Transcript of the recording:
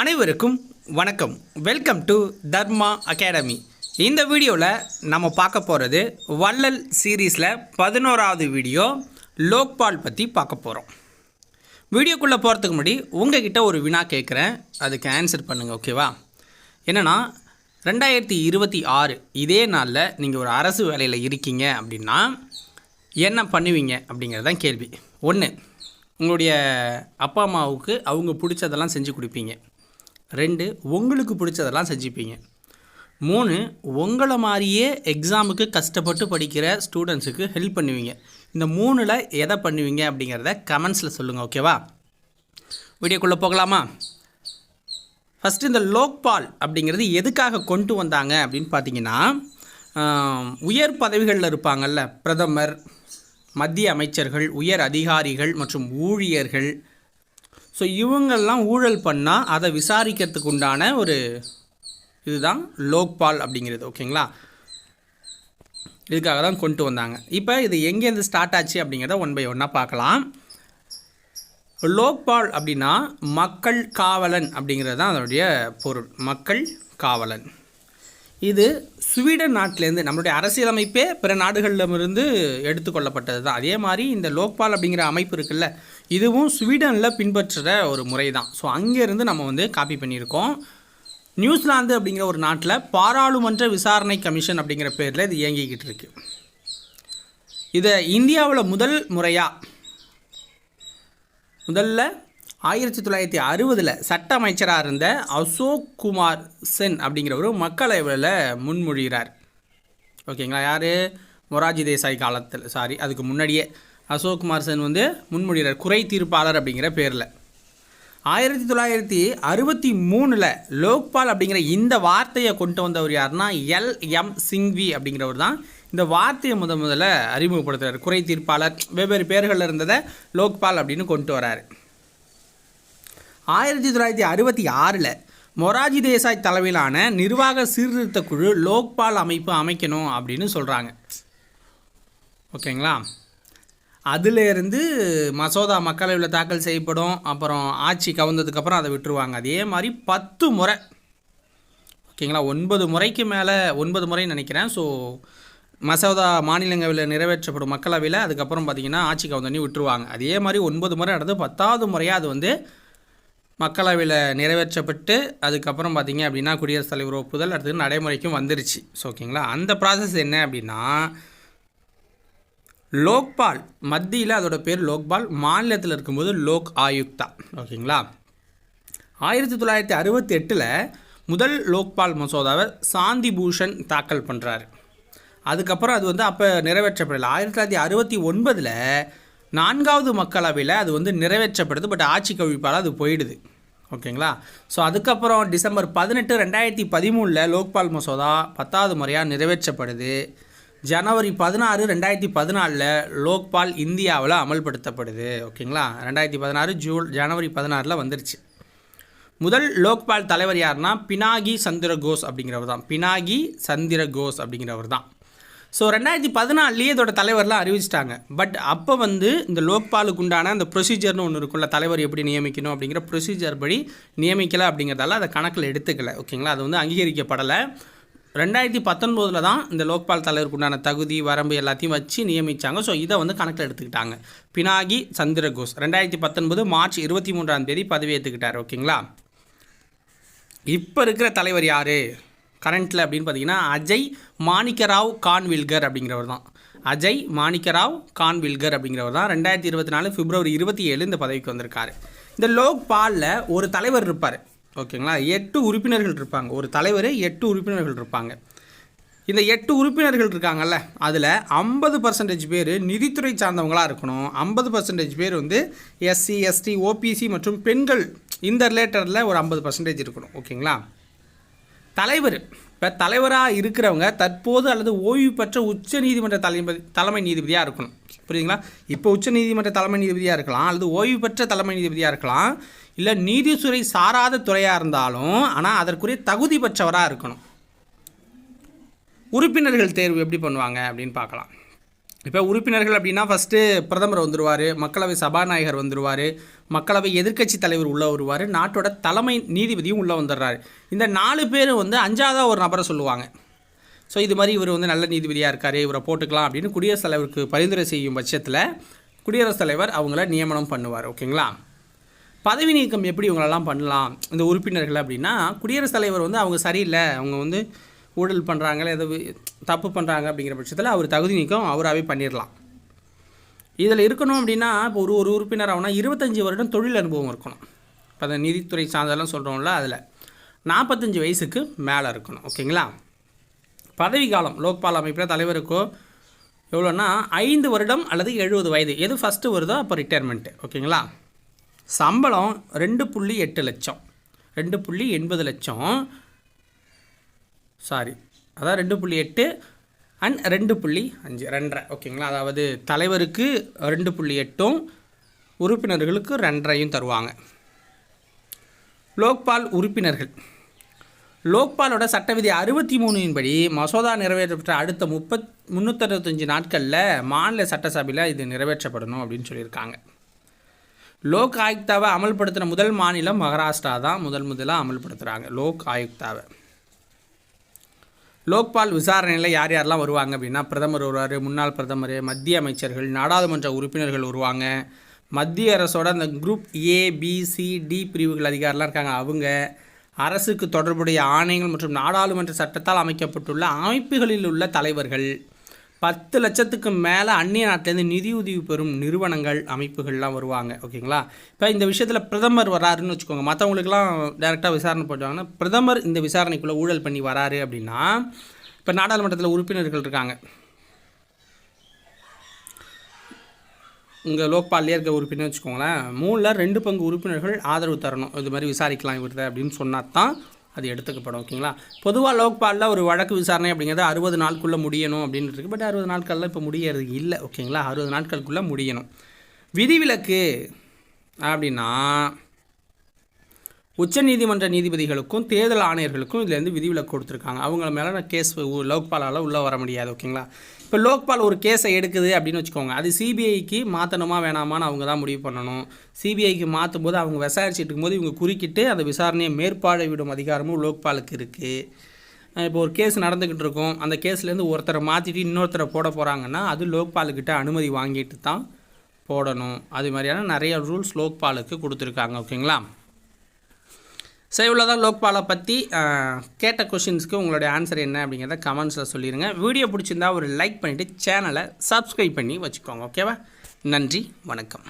அனைவருக்கும் வணக்கம். Welcome to Dharma academy. இந்த வீடியோவில் நம்ம பார்க்க போகிறது வள்ளல் சீரீஸில் 11வது வீடியோ லோக்பால் பற்றி பார்க்க போகிறோம். வீடியோக்குள்ளே போகிறதுக்கு முன்னாடி உங்ககிட்ட ஒரு வினா கேட்குறேன், அதுக்கு ஆன்சர் பண்ணுங்கள், ஓகேவா? என்னென்னா 2026 இதே நாளில் நீங்கள் ஒரு அரசு வேலையில் இருக்கீங்க அப்படின்னா என்ன பண்ணுவீங்க அப்படிங்கிறது தான் கேள்வி. 1, உங்களுடைய அப்பா அம்மாவுக்கு அவங்க பிடிச்சதெல்லாம் செஞ்சு கொடுப்பீங்க. 2, உங்களுக்கு பிடிச்சதெல்லாம் செஞ்சுப்பீங்க. 3, உங்களை மாதிரியே எக்ஸாமுக்கு கஷ்டப்பட்டு படிக்கிற ஸ்டூடெண்ட்ஸுக்கு ஹெல்ப் பண்ணுவீங்க. இந்த 3ல் எதை பண்ணுவீங்க அப்படிங்கிறத கமெண்ட்ஸில் சொல்லுங்கள், ஓகேவா? வீடியோக்குள்ளே போகலாமா? ஃபஸ்ட்டு இந்த லோக்பால் அப்படிங்கிறது எதுக்காக கொண்டு வந்தாங்க அப்படின்னு பார்த்தீங்கன்னா, உயர் பதவிகளில் இருப்பாங்கள்ல, பிரதமர், மத்திய அமைச்சர்கள், உயர் அதிகாரிகள் மற்றும் ஊழியர்கள். ஸோ இவங்கெல்லாம் ஊழல் பண்ணால் அதை விசாரிக்கிறதுக்கு உண்டான ஒரு இதுதான் லோக்பால் அப்படிங்கிறது, ஓகேங்களா? இதுக்காக தான் கொண்டு வந்தாங்க. இப்போ இது எங்கேருந்து ஸ்டார்ட் ஆச்சு அப்படிங்கிறத 1 by 1 பார்க்கலாம். லோக்பால் அப்படின்னா மக்கள் காவலன் அப்படிங்கிறது தான் அதனுடைய பொருள். மக்கள் காவலன் இது ஸ்வீடன் நாட்டிலேருந்து, நம்மளுடைய அரசியலமைப்பே பிற நாடுகளிலிருந்து எடுத்துக்கொள்ளப்பட்டது தான். அதே மாதிரி இந்த லோக்பால் அப்படிங்கிற அமைப்பு இருக்குல்ல, இதுவும் ஸ்வீடனில் பின்பற்றுற ஒரு முறை தான். ஸோ அங்கேருந்து நம்ம காப்பி பண்ணியிருக்கோம். நியூசிலாந்து அப்படிங்கிற ஒரு நாட்டில் பாராளுமன்ற விசாரணை கமிஷன் அப்படிங்கிற பேரில் இது இயங்கிக்கிட்டு இருக்கு. இதை இந்தியாவில் முதல்ல 1960 சட்ட அமைச்சராக இருந்த அசோக் குமார் சென் அப்படிங்கிறவர் மக்களவையில் முன்மொழிகிறார், ஓகேங்களா? யார்? மொராஜி தேசாய் காலத்தில், அதுக்கு முன்னாடியே அசோக் குமார் சென் முன்மொழிகிறார், குறை தீர்ப்பாளர் அப்படிங்கிற பேரில். 1963 லோக்பால் அப்படிங்கிற இந்த வார்த்தையை கொண்டு வந்தவர் யாருன்னா LM சிங்வி அப்படிங்கிறவர் தான் இந்த வார்த்தையை முதல்ல அறிமுகப்படுத்துகிறார். குறை தீர்ப்பாளர் வெவ்வேறு பேர்களில் இருந்ததை லோக்பால் அப்படின்னு கொண்டு வராரு. 1966 மொராஜி தேசாய் தலைமையிலான நிர்வாக சீர்திருத்த குழு லோக்பால் அமைப்பு அமைக்கணும் அப்படின்னு சொல்கிறாங்க, ஓகேங்களா? அதிலேருந்து மசோதா மக்களவையில் தாக்கல் செய்யப்படும். அப்புறம் ஆட்சி கவுந்ததுக்கப்புறம் அதை விட்டுருவாங்க. அதே மாதிரி 10 முறை, ஓகேங்களா? 9 முறைக்கு மேலே, 9 முறைன்னு நினைக்கிறேன். ஸோ மசோதா மாநிலங்களவையில் நிறைவேற்றப்படும் மக்களவையில், அதுக்கப்புறம் பார்த்திங்கன்னா ஆட்சி கவுந்தனி விட்டுருவாங்க. அதே மாதிரி 9 முறை நடந்து 10வது முறையாக அது மக்களவையில் நிறைவேற்றப்பட்டு அதுக்கப்புறம் பார்த்திங்க அப்படின்னா குடியரசுத் தலைவர் ஒப்புதல், அடுத்தது நடைமுறைக்கும் வந்துருச்சு. ஸோ ஓகேங்களா? அந்த ப்ராசஸ் என்ன அப்படின்னா, லோக்பால் மத்தியில் அதோட பேர் லோக்பால், மாநிலத்தில் இருக்கும்போது லோக் ஆயுக்தா, ஓகேங்களா? 1968 முதல் லோக்பால் மசோதாவை சாந்தி பூஷன் தாக்கல் பண்ணுறாரு. அதுக்கப்புறம் அது அப்போ நிறைவேற்றப்படலை. 1969 4வது மக்களவையில் அது நிறைவேற்றப்படுது. பட் ஆட்சி கவிழ்ப்பால் அது போயிடுது, ஓகேங்களா? ஸோ அதுக்கப்புறம் டிசம்பர் 18, 2013 லோக்பால் மசோதா 10வது முறையாக நிறைவேற்றப்படுது. ஜனவரி 16, 2014 லோக்பால் இந்தியாவில் அமல்படுத்தப்படுது, ஓகேங்களா? 2016 ஜனவரி 16 வந்துருச்சு. முதல் லோக்பால் தலைவர் யாருன்னா பினாகி சந்திர கோஸ் அப்படிங்கிறவர் தான். ஸோ 2014 இதோட தலைவர்லாம் அறிவிச்சிட்டாங்க. பட் அப்போ இந்த லோக்பாலுக்கு உண்டான அந்த ப்ரொசீஜர்னு ஒன்று இருக்குல்ல, தலைவர் எப்படி நியமிக்கணும் அப்படிங்கிற ப்ரொசீஜர் படி நியமிக்கலை அப்படிங்கிறதால அதை கணக்கில் எடுத்துக்கலை, ஓகேங்களா? அது அங்கீகரிக்கப்படலை. 2019 தான் இந்த லோக்பால் தலைவருக்கு உண்டான தகுதி வரம்பு எல்லாத்தையும் வச்சு நியமித்தாங்க. ஸோ இதை கணக்கில் எடுத்துக்கிட்டாங்க. பினாகி சந்திர கோஸ் 2019 மார்ச் 23 பதவியேற்றுக்கிட்டார், ஓகேங்களா? இப்போ இருக்கிற தலைவர் யார் கரண்ட்டில் அப்படின்னு பார்த்தீங்கன்னா அஜய் மாணிக்கராவ் கான்வில்கர் அப்படிங்கிறவர் தான். அஜய் மாணிக்கராவ் கான்வில்கர் அப்படிங்கிறவர் தான் 2024 பிப்ரவரி 27 இந்த பதவிக்கு வந்திருக்காரு. இந்த லோக்பாலில் ஒரு தலைவர் இருப்பார், ஓகேங்களா? 8 உறுப்பினர்கள் இருப்பாங்க. ஒரு தலைவர் 8 உறுப்பினர்கள் இருப்பாங்க. இந்த 8 உறுப்பினர்கள் இருக்காங்கல்ல, அதில் 50% பேர் நிதித்துறை சார்ந்தவங்களாக இருக்கணும். 50% பேர் SC ST OPC மற்றும் பெண்கள் இந்த ரிலேட்டடில் ஒரு 50% இருக்கணும், ஓகேங்களா? தலைவர், இப்போ தலைவராக இருக்கிறவங்க தற்போது அல்லது ஓய்வு பெற்ற உச்ச நீதிமன்ற தலைமை நீதிபதியாக இருக்கணும், புரியுதுங்களா? இப்போ உச்ச நீதிமன்ற தலைமை நீதிபதியாக இருக்கலாம், அல்லது ஓய்வு பெற்ற தலைமை நீதிபதியாக இருக்கலாம், இல்லை நீதித்துறை சாராத துறையாக இருந்தாலும் ஆனால் அதற்குரிய தகுதி பெற்றவராக இருக்கணும். உறுப்பினர்கள் தேர்வு எப்படி பண்ணுவாங்க அப்படின்னு பார்க்கலாம். இப்போ உறுப்பினர்கள் அப்படின்னா ஃபஸ்ட்டு பிரதமர் வந்துடுவார், மக்களவை சபாநாயகர் வந்துடுவார், மக்களவை எதிர்க்கட்சி தலைவர் உள்ளே வருவார், நாட்டோட தலைமை நீதிபதியும் உள்ளே வந்துடுறாரு. இந்த 4 பேர் வந்து 5ஆவதாக ஒரு நபரை சொல்லுவாங்க. ஸோ இது மாதிரி இவர் வந்து நல்ல நீதிபதியாக இருக்கார், இவரை போட்டுக்கலாம் அப்படின்னு குடியரசுத் தலைவருக்கு பரிந்துரை செய்யும் பட்சத்தில் குடியரசுத் தலைவர் அவங்கள நியமனம் பண்ணுவார். ஓகேங்களா? பதவி நீக்கம் எப்படி இவங்களெல்லாம் பண்ணலாம் இந்த உறுப்பினர்கள் அப்படின்னா, குடியரசுத் தலைவர் வந்து அவங்க சரியில்லை, அவங்க வந்து ஊழல் பண்ணுறாங்க, ஏதோ தப்பு பண்ணுறாங்க அப்படிங்கிற பட்சத்தில் அவர் தகுதி நீக்கம் அவராகவே பண்ணிடலாம். இதில் இருக்கணும் அப்படின்னா இப்போ ஒரு உறுப்பினர் ஆகுனா 25 வருடம் தொழில் அனுபவம் இருக்கணும். இப்போ அந்த நீதித்துறை சார்ந்தெல்லாம் சொல்கிறோம்ல, அதில் 45 வயசுக்கு மேலே இருக்கணும். ஓகேங்களா? பதவி காலம் லோக்பால் அமைப்பில் தலைவருக்கோ எவ்வளோன்னா 5 வருடம் அல்லது 70 வயது, எது ஃபஸ்ட்டு வருதோ அப்போ ரிட்டையர்மெண்ட்டு. ஓகேங்களா? சம்பளம் 2.8 லட்சம், 2.80 லட்சம், அதான் 2.8 அண்ட் 2.5 2.5. ஓகேங்களா? அதாவது தலைவருக்கு 2.8ம் உறுப்பினர்களுக்கு 2.5 தருவாங்க. லோக்பால் உறுப்பினர்கள் லோக்பாலோட சட்ட விதி 63 படி மசோதா நிறைவேற்றப்பட்ட அடுத்த 365 நாட்களில் மாநில சட்டசபையில் இது நிறைவேற்றப்படணும் அப்படின்னு சொல்லியிருக்காங்க. லோக் ஆயுக்தாவை அமல்படுத்தின முதல் மாநிலம் மகாராஷ்டிரா தான் முதலாக அமல்படுத்துகிறாங்க லோக் ஆயுக்தாவை. லோக்பால் விசாரணையில் யார் யாரெல்லாம் வருவாங்க அப்படின்னா, பிரதமர் வருவார், முன்னாள் பிரதமர், மத்திய அமைச்சர்கள், நாடாளுமன்ற உறுப்பினர்கள் வருவாங்க, மத்திய அரசோட அந்த குரூப் ABCD பிரிவுகள் அதிகாரிலாம் இருக்காங்க அவங்க, அரசுக்கு தொடர்புடைய ஆணையங்கள் மற்றும் நாடாளுமன்ற சட்டத்தால் அமைக்கப்பட்டுள்ள அமைப்புகளில் உள்ள தலைவர்கள், 10 லட்சத்துக்கு மேலே அந்நிய நாட்டிலேருந்து நிதியுதவி பெறும் நிறுவனங்கள், அமைப்புகள்லாம் வருவாங்க. ஓகேங்களா? இப்போ இந்த விஷயத்தில் பிரதமர் வராருன்னு வச்சுக்கோங்க, மற்றவங்களுக்குலாம் டைரெக்டாக விசாரணை போட்டாங்கன்னா, பிரதமர் இந்த விசாரணைக்குள்ளே ஊழல் பண்ணி வராரு அப்படின்னா, இப்போ நாடாளுமன்றத்தில் உறுப்பினர்கள் இருக்காங்க, இங்கே லோக்பால்லே இருக்க உறுப்பினர் வச்சுக்கோங்களேன், 3/2 பங்கு உறுப்பினர்கள் ஆதரவு தரணும், இது மாதிரி விசாரிக்கலாம் இவர்த அப்படின்னு சொன்னால் தான் அது எடுத்துக்கப்படும். ஓகேங்களா? பொதுவாக லோக்பாலில் ஒரு வழக்கு விசாரணை அப்படிங்கிறது 60 நாளுக்குள்ளே முடியணும் அப்படின்னு இருக்குது. பட் 60 நாட்களில் இப்போ முடியறது இல்லை. ஓகேங்களா? 60 நாட்களுக்குள்ளே முடியணும். விதிவிலக்கு அப்படின்னா உச்சநீதிமன்ற நீதிபதிகளுக்கும் தேர்தல் ஆணையர்களுக்கும் இதுலேருந்து விதிவிலக்கு கொடுத்துருக்காங்க. அவங்கள மேலே கேஸ் லோக்பாலால் உள்ளே வர முடியாது. ஓகேங்களா? இப்போ லோக்பால் ஒரு கேஸை எடுக்குது அப்படின்னு வச்சுக்கோங்க, அது CBIக்கு மாற்றணுமா வேணாமான்னு அவங்க தான் முடிவு பண்ணணும். CBIக்கு மாற்றும் போது அவங்க விசாரிச்சுட்டு இருக்கும்போது இவங்க குறுக்கிட்டு அந்த விசாரணையை மேற்பார்வையிடும் அதிகாரமும் லோக்பாலுக்கு இருக்குது. இப்போ ஒரு கேஸ் நடந்துக்கிட்டு இருக்கும், அந்த கேஸ்லேருந்து ஒருத்தரை மாற்றிட்டு இன்னொருத்தரை போட போகிறாங்கன்னா அது லோக்பாலுக்கிட்ட அனுமதி வாங்கிட்டு தான் போடணும். அது மாதிரியான நிறைய ரூல்ஸ் லோக்பாலுக்கு கொடுத்துருக்காங்க. ஓகேங்களா? சரி, இவ்வளோதான் லோக்பாலை பற்றி. கேட்ட கொஷின்ஸ்க்கு உங்களுடைய ஆன்சர் என்ன அப்படிங்கிறத கமெண்ட்ஸில் சொல்லிடுங்க. வீடியோ பிடிச்சிருந்தா ஒரு லைக் பண்ணிவிட்டு சேனலை சப்ஸ்கிரைப் பண்ணி வச்சுக்கோங்க. ஓகேவா? நன்றி, வணக்கம்.